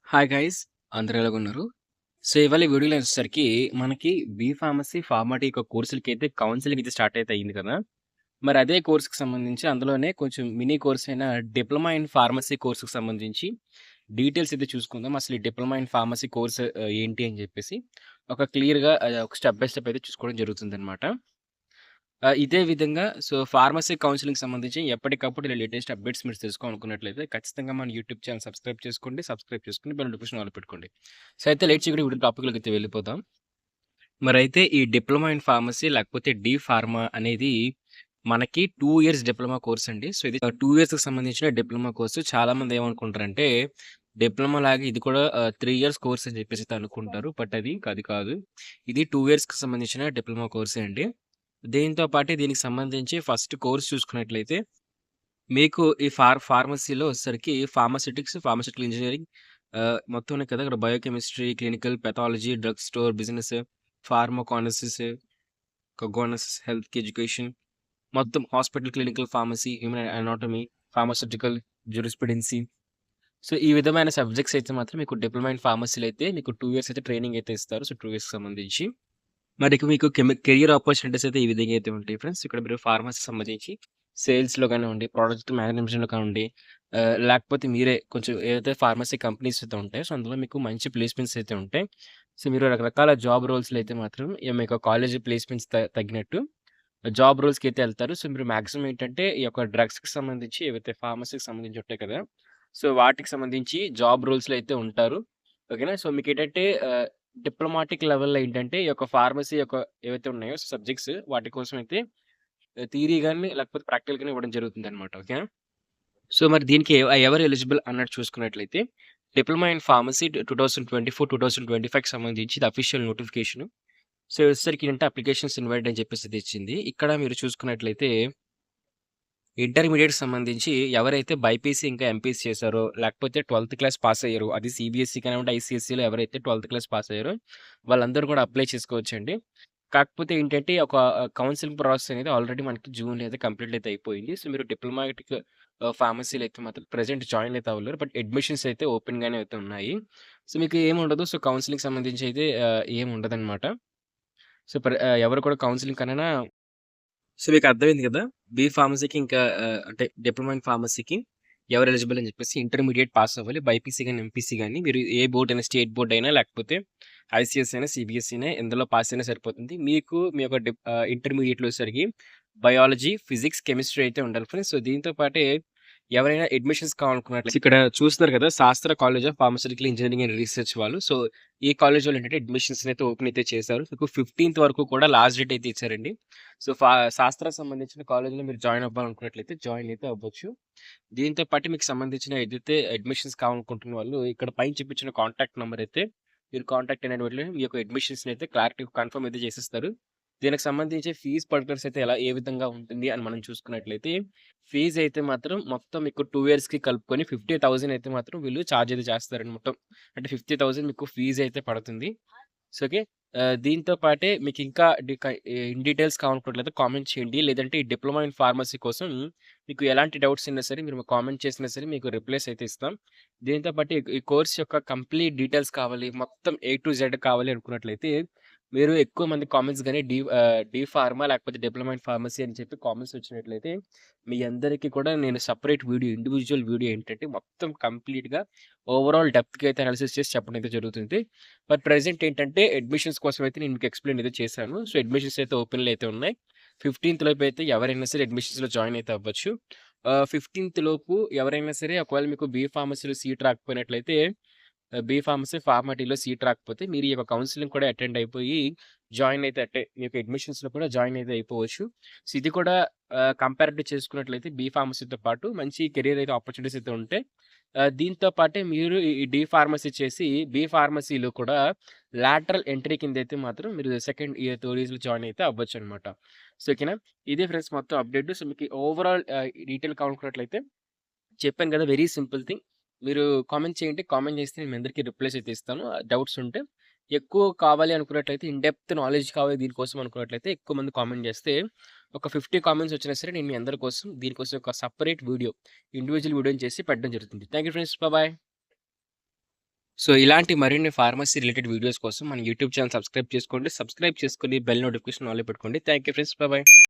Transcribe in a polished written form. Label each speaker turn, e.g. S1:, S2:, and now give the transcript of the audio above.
S1: Hi guys అందరూ ఎలాగున్నారు? So, ఇవాళ ఈ వీడియోలో వచ్చేసరికి మనకి ఫార్మసీ, ఫార్మాటీ యొక్క కోర్సులకైతే కౌన్సెలింగ్ అయితే స్టార్ట్ అయితే అయింది కదా! మరి అదే కోర్స్‌కి సంబంధించి అందులోనే కొంచెం మినీ కోర్స్ అయిన డిప్లొమా ఇన్ ఫార్మసీ కోర్స్‌కి సంబంధించి డీటెయిల్స్ అయితే చూసుకుందాం. అసలు ఈ డిప్లొమా ఇన్ ఫార్మసీ కోర్స్ ఏంటి అని చెప్పేసి ఒక క్లియర్‌గా ఒక స్టెప్ బై స్టెప్ అయితే చూసుకోవడం జరుగుతుందనమాట. ఇదే విధంగా ఫార్మసీ కౌన్సెలింగ్‌కి సంబంధించి ఎప్పటికప్పుడు ఇలా లేటెస్ట్ అప్డేట్స్ మీరు తెలుసుకోవాలనుకున్నట్లయితే ఖచ్చితంగా మన యూట్యూబ్ ఛానెల్ సబ్స్క్రైబ్ చేసుకోండి. సబ్స్క్రైబ్ చేసుకొని బెల్ నోటిఫికేషన్ ఆల్ పెట్టుకోండి. సో, అయితే లేట్ చేయకుండా వీడియో టాపిక్‌లోకి అయితే వెళ్ళిపోదాం. మరైతే ఈ డిప్లొమా ఇన్ ఫార్మసీ లేకపోతే ఫార్మా అనేది మనకి 2 ఇయర్స్ డిప్లొమా కోర్స్ అండి. సో, ఇది 2 ఇయర్స్‌కి సంబంధించిన డిప్లొమా కోర్స్. చాలామంది ఏమనుకుంటారంటే డిప్లొమా లాగా ఇది కూడా 3 ఇయర్స్ కోర్స్ అని చెప్పేసి అయితే అనుకుంటారు. బట్ అది కాదు. ఇది 2 ఇయర్స్‌కి సంబంధించిన డిప్లొమా కోర్సే అండి. దీనితో పాటే దీనికి సంబంధించి ఫస్ట్ కోర్స్ చూసుకున్నట్లయితే, మీకు ఈ ఫార్మసీలో వచ్చేసరికి ఫార్మాస్యూటికల్ ఇంజినీరింగ్ మొత్తం ఉన్నాయి కదా! ఇక్కడ biochemistry, clinical pathology, drug store business, pharmacology, pharmacognosy, health education, మొత్తం hospital, clinical pharmacy, human anatomy, pharmaceutical, jurisprudence. So, ఈ విధమైన సబ్జెక్ట్స్ అయితే మాత్రం మీకు డిప్లొమా ఇన్ ఫార్మసీలో అయితే మీకు 2 ఇయర్స్ అయితే ట్రైనింగ్ అయితే ఇస్తారు. సో, 2 ఇయర్స్‌కి సంబంధించి. మరి ఇక మీకు కెరియర్ ఆపర్చునిటీస్ అయితే ఈ విధంగా అయితే ఉంటాయి ఫ్రెండ్స్. ఇక్కడ మీరు ఫార్మసీకి సంబంధించి సేల్స్‌లో కానివ్వండి, ప్రొడక్ట్ మేనేజ్‌మెంట్‌లో కానివ్వండి, లేకపోతే మీరే కొంచెం ఏదైతే ఫార్మసీ కంపెనీస్ అయితే ఉంటాయో, సో, అందులో మీకు మంచి ప్లేస్‌మెంట్స్ అయితే ఉంటాయి. సో, మీరు రకరకాల జాబ్ రోల్స్‌లో అయితే మాత్రం మీకు కాలేజీ ప్లేస్‌మెంట్స్ తగ్గినట్టు జాబ్ రోల్స్‌కైతే ఎళ్తారు. సో, మీరు మాక్సిమం ఏంటంటే ఈ యొక్క డ్రగ్స్‌కి సంబంధించి ఏవైతే ఫార్మసీకి సంబంధించి ఉంటాయి కదా! సో, వాటికి సంబంధించి జాబ్ రోల్స్‌లో అయితే ఉంటారు. ఓకేనా? సో, మీకేంటంటే డిప్లొమాటిక్ లెవెల్‌లో ఏంటంటే ఈ యొక్క ఫార్మసీ యొక్క ఏవైతే ఉన్నాయో సబ్జెక్ట్స్ వాటి కోసం అయితే థియరీ గాని లేకపోతే ప్రాక్టికల్ గాని ఇవ్వడం జరుగుతుందనమాట. ఓకేనా? సో, మరి దీనికి ఎవరు ఎలిజిబుల్ అన్నట్టు చూసుకున్నట్లయితే డిప్లొమా ఇన్ ఫార్మసీ 2024, 2025కి సంబంధించి ఇది అఫీషియల్ నోటిఫికేషన్. సో, వచ్చేసరికి ఏంటంటే అప్లికేషన్స్ ఇన్వైట్ అని చెప్పేసి అయితే ఇచ్చింది. ఇక్కడ మీరు చూసుకున్నట్లయితే ఇంటర్మీడియేట్‌కి సంబంధించి ఎవరైతే బైపీసీ ఇంకా ఎంపీసీ చేశారో, లేకపోతే 12థ్ క్లాస్ పాస్ అయ్యారో, అది సీబీఎస్‌ఈ కానివ్వండి, ఐసీఎస్‌ఈలో ఎవరైతే 12థ్ క్లాస్ పాస్ అయ్యారో, వాళ్ళందరూ కూడా అప్లై చేసుకోవచ్చండి. కాకపోతే ఏంటంటే ఒక కౌన్సెలింగ్ ప్రాసెస్ అనేది ఆల్రెడీ మనకి జూన్‌లో అయితే కంప్లీట్ అయితే అయిపోయింది. సో, మీరు డిప్లొమాటిక్ ఫార్మసీలో అయితే మాత్రం ప్రెజెంట్ జాయిన్ అయితే అవ్వలేరు. బట్ అడ్మిషన్స్ అయితే ఓపెన్‌గానే అయితే ఉన్నాయి. సో, మీకు ఏముండదు. సో, కౌన్సెలింగ్‌కి సంబంధించి అయితే ఏముండదనమాట. సో, ఎవరు కూడా కౌన్సెలింగ్ కనైనా సో, మీకు అర్థమైంది కదా! ఫార్మసీకి ఇంకా అంటే డిప్లొమా ఇన్ ఫార్మసీకి ఎవరు ఎలిజిబుల్ అని చెప్పేసి ఇంటర్మీడియేట్ పాస్ అవ్వాలి. బైపీసీ గాని, ఎంపీసీ గాని మీరు ఏ బోర్డ్ అయినా స్టేట్ బోర్డ్ అయినా లేకపోతే ఐసీఎస్ అయినా, సీబీఎస్ఈ అయినా ఎందులో పాస్ అయినా సరిపోతుంది. మీకు మీ యొక్క ఇంటర్మీడియేట్‌లో వచ్చేసరికి బయాలజీ, ఫిజిక్స్, కెమిస్ట్రీ అయితే ఉండాలి ఫ్రెండ్స్. సో, దీంతో పాటే ఎవరైనా అడ్మిషన్స్ కావాలనుకున్నట్లయితే ఇక్కడ చూస్తున్నారు కదా! శాస్త్ర college of pharmaceutical engineering and research వాళ్ళు. సో, ఈ కాలేజ్ వాళ్ళు ఏంటంటే అడ్మిషన్స్ అయితే ఓపెన్ అయితే చేశారు. మీకు 15థ్ వరకు కూడా లాస్ట్ డేట్ అయితే ఇచ్చారండి. సో, శాస్త్రానికి సంబంధించిన కాలేజ్‌లో మీరు జాయిన్ అవ్వాలనుకున్నట్లయితే జాయిన్ అయితే అవ్వచ్చు. దీంతో పాటు మీకు సంబంధించిన ఏదైతే అడ్మిషన్స్ కావాలనుకుంటున్న వాళ్ళు ఇక్కడ పైన చూపించిన కాంటాక్ట్ నంబర్ అయితే మీరు కాంటాక్ట్ అయిన వెంటనే మీ యొక్క అడ్మిషన్స్‌ని అయితే క్లారిటీగా కన్ఫర్మ్ అయితే చేసేస్తారు. దీనికి సంబంధించి ఫీజ్ పర్టిక్యులర్స్ అయితే ఏ విధంగా ఉంటుంది అని మనం చూసుకున్నట్లయితే ఫీజ్ అయితే మాత్రం మొత్తం మీకు 2 ఇయర్స్‌కి కలుపుకొని 50,000 అయితే మాత్రం వీళ్ళు చార్జ్ అయితే చేస్తారండి మొత్తం. అంటే 50,000 మీకు ఫీజ్ అయితే పడుతుంది. So, okay. దీంతో పాటే మీకింకా ఇన్ డీటెయిల్స్ కావాలనుకున్నట్లయితే కామెంట్ చేయండి. లేదంటే ఈ డిప్లొమా ఇన్ ఫార్మసీ కోసం మీకు ఎలాంటి డౌట్స్ ఉన్నా సరే మీరు కామెంట్ చేసినా సరే మీకు రిప్లైస్ అయితే ఇస్తాం. దీంతో పాటు ఈ కోర్స్ యొక్క కంప్లీట్ డీటెయిల్స్ కావాలి, మొత్తం ఏ టు జెడ్ కావాలి అనుకున్నట్లయితే మీరు ఎక్కువ మంది కామెంట్స్ గాని డి ఫార్మా లేకపోతే డిప్లొమా ఇన్ ఫార్మసీ అని చెప్పి కామెంట్స్ వచ్చినట్లయితే మీ అందరికీ కూడా నేను సెపరేట్ వీడియో, ఇండివిడ్యువల్ వీడియో ఏంటంటే మొత్తం కంప్లీట్‌గా ఓవరాల్ డెప్త్‌గా అయితే అనాలిసిస్ చేసి చెప్పడం అయితే జరుగుతుంది. బట్ ప్రెజెంట్ ఏంటంటే అడ్మిషన్స్ కోసం అయితే నేను మీకు ఎక్స్‌ప్లెయిన్ అయితే చేశాను. సో, అడ్మిషన్స్ అయితే ఓపెన్‌లో అయితే ఉన్నాయి. 15థ్ లోపు అయితే ఎవరైనా సరే అడ్మిషన్స్‌లో జాయిన్ అయితే అవ్వచ్చు. 15థ్ లోపు ఎవరైనా సరే ఒకవేళ మీకు ఫార్మసీలో సీట్ రాకపోయినట్లయితే ఫార్మసీ, ఫార్మాటీలో సీట్ రాకపోతే మీరు ఈ యొక్క కౌన్సెలింగ్ కూడా అటెండ్ అయిపోయి జాయిన్ అయితే మీకు అడ్మిషన్స్‌లో కూడా జాయిన్ అయితే అయిపోవచ్చు. సో, ఇది కూడా కంపారిటివ్ చేసుకున్నట్లయితే ఫార్మసీతో పాటు మంచి కెరియర్ అయితే ఆపర్చునిటీస్ అయితే ఉంటాయి. దీంతో పాటే మీరు ఈ ఫార్మసీ చేసి ఫార్మసీలో కూడా లాటరల్ ఎంట్రీ కిందైతే మాత్రం మీరు సెకండ్ ఇయర్, థర్డ్ ఇయర్స్‌లో జాయిన్ అయితే అవ్వచ్చనమాట. సో, ఓకేనా? ఇదే ఫ్రెండ్స్ మొత్తం అప్డేట్. సో, మీకు ఓవరాల్ డీటెయిల్ కావాలనుకున్నట్లయితే చెప్పాను కదా! Very simple thing. మీరు కామెంట్ చేయండి. కామెంట్ చేస్తే నేను మీ అందరికీ రిప్లైస్ అయితే ఇస్తాను. డౌట్స్ ఉంటే. ఎక్కువ కావాలి అనుకున్నట్లయితే ఇన్ డెప్త్ నాలెడ్జ్ కావాలి దీనికోసం అనుకున్నట్లయితే ఎక్కువ మంది కామెంట్ చేస్తే ఒక 50 కామెంట్స్ వచ్చినా సరే నేను మీ అందరి కోసం దీనికోసం ఒక సెపరేట్ వీడియో, ఇండివిడ్యువల్ వీడియోని చేసి పెట్టడం జరుగుతుంది. Thank you friends. Bye. So, ఇలాంటి మరిన్ని ఫార్మసీ రిలేటెడ్ వీడియోస్ కోసం మన యూట్యూబ్ ఛానెల్ సబ్స్క్రైబ్ చేసుకోండి. సబ్స్క్రైబ్ చేసుకొని బెల్ నోటిఫికేషన్ ఆల్‌లో పెట్టుకోండి. Thank you friends. Bye by.